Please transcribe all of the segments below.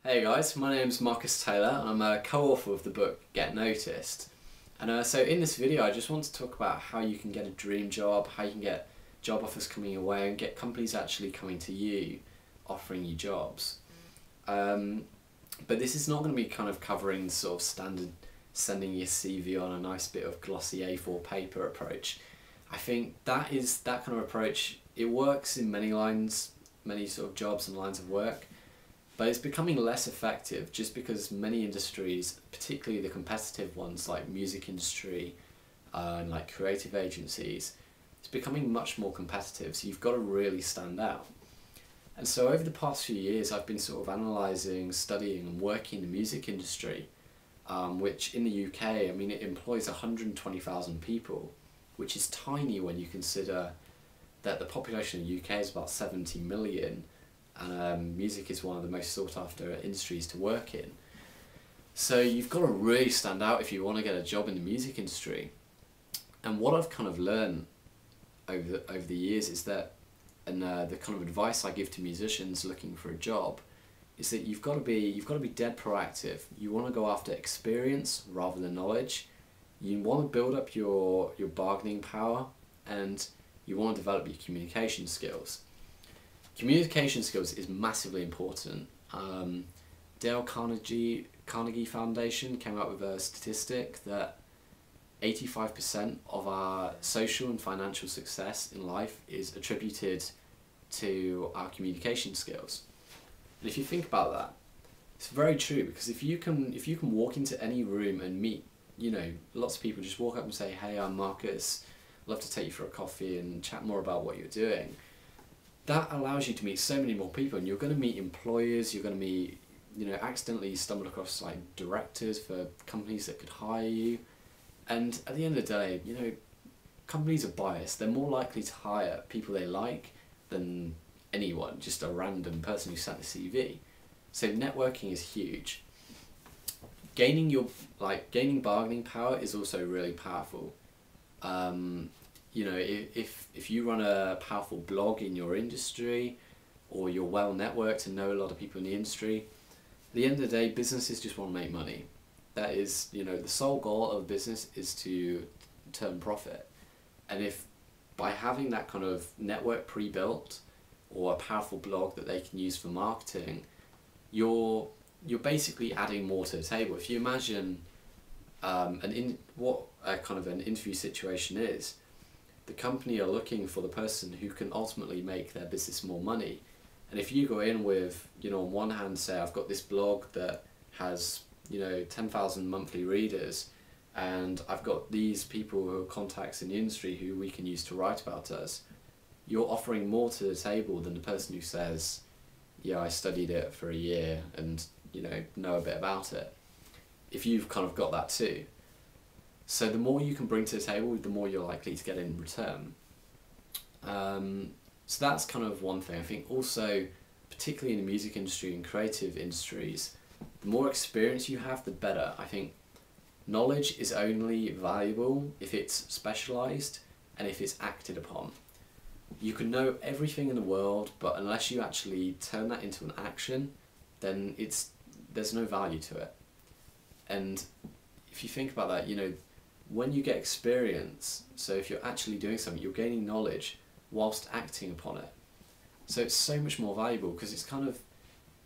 Hey guys, my name's Marcus Taylor and I'm a co-author of the book Get Noticed. And so in this video I just want to talk about how you can get a dream job, how you can get job offers coming your way and get companies actually coming to you, offering you jobs. But this is not going to be kind of covering sort of standard sending your CV on a nice bit of glossy A4 paper approach. I think that kind of approach, it works in many lines, many sort of jobs and lines of work. But it's becoming less effective just because many industries, particularly the competitive ones like music industry and like creative agencies, it's becoming much more competitive, so you've got to really stand out. And so over the past few years I've been sort of analysing, studying and working in the music industry, which in the UK, I mean, it employs 120,000 people, which is tiny when you consider that the population of the UK is about 70 million. And music is one of the most sought after industries to work in. So you've got to really stand out if you want to get a job in the music industry. And what I've kind of learned over the years is that, and the kind of advice I give to musicians looking for a job, is that you've got to be dead proactive. You want to go after experience rather than knowledge. You want to build up your bargaining power, and you want to develop your communication skills. Communication skills is massively important. Dale Carnegie Foundation came out with a statistic that 85% of our social and financial success in life is attributed to our communication skills. And if you think about that, it's very true, because if you can walk into any room and meet, you know, lots of people, just walk up and say, "Hey, I'm Marcus, I'd love to take you for a coffee and chat more about what you're doing." That allows you to meet so many more people, and you're going to meet employers, you're going to meet, you know, accidentally stumble across like directors for companies that could hire you. And at the end of the day, you know, companies are biased. They're more likely to hire people they like than anyone, just a random person who sent a CV. So networking is huge. Gaining bargaining power is also really powerful. You know, if you run a powerful blog in your industry, or you're well networked and know a lot of people in the industry, at the end of the day, businesses just want to make money. That is, you know, the sole goal of a business is to turn profit. And if by having that kind of network pre-built, or a powerful blog that they can use for marketing, you're basically adding more to the table. If you imagine what a kind of an interview situation is, the company are looking for the person who can ultimately make their business more money. And if you go in with, you know, on one hand say, I've got this blog that has, you know, 10,000 monthly readers, and I've got these people who are contacts in the industry who we can use to write about us, you're offering more to the table than the person who says, yeah, I studied it for a year and, you know a bit about it. If you've kind of got that too. So the more you can bring to the table, the more you're likely to get in return. So that's kind of one thing. I think also, particularly in the music industry and creative industries, the more experience you have, the better. I think knowledge is only valuable if it's specialised and if it's acted upon. You can know everything in the world, but unless you actually turn that into an action, then there's no value to it. And if you think about that, you know, when you get experience, so if you're actually doing something, you're gaining knowledge whilst acting upon it. So it's so much more valuable, because it's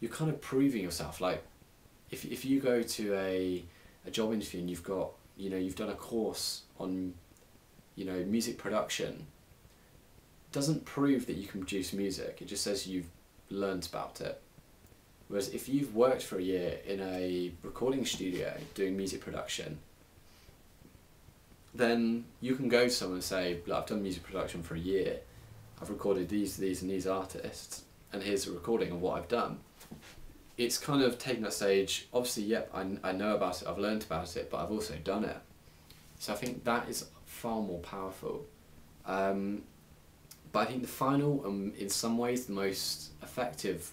you're kind of proving yourself. Like if you go to a job interview and you've done a course on, you know, music production, doesn't prove that you can produce music. It just says you've learnt about it. Whereas if you've worked for a year in a recording studio doing music production, then you can go to someone and say, look, I've done music production for a year, I've recorded these and these artists, and here's a recording of what I've done. It's kind of taking that stage, obviously, yep, I know about it, I've learned about it, but I've also done it. So I think that is far more powerful. But I think the final, in some ways the most effective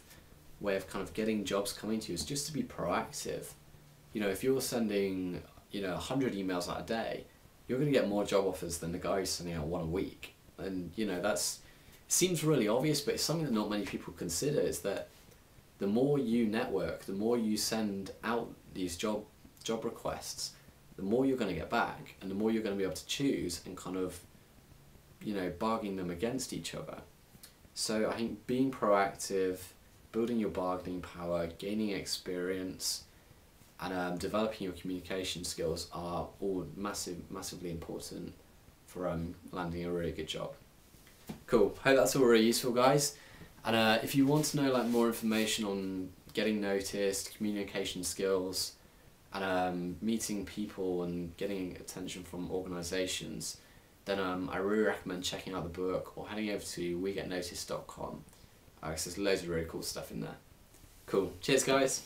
way of kind of getting jobs coming to you is just to be proactive. You know, if you're sending, you know, 100 emails out a day, you're going to get more job offers than the guy who's sending out one a week. And, you know, seems really obvious, but it's something that not many people consider, is that the more you network, the more you send out these job requests, the more you're going to get back, and the more you're going to be able to choose and kind of, bargain them against each other. So I think being proactive, building your bargaining power, gaining experience, and developing your communication skills are all massively important for landing a really good job. Cool. Hope that's all really useful, guys. And if you want to know more information on getting noticed, communication skills, and meeting people and getting attention from organisations, then I really recommend checking out the book or heading over to wegetnoticed.com. Because there's loads of really cool stuff in there. Cool. Cheers, guys.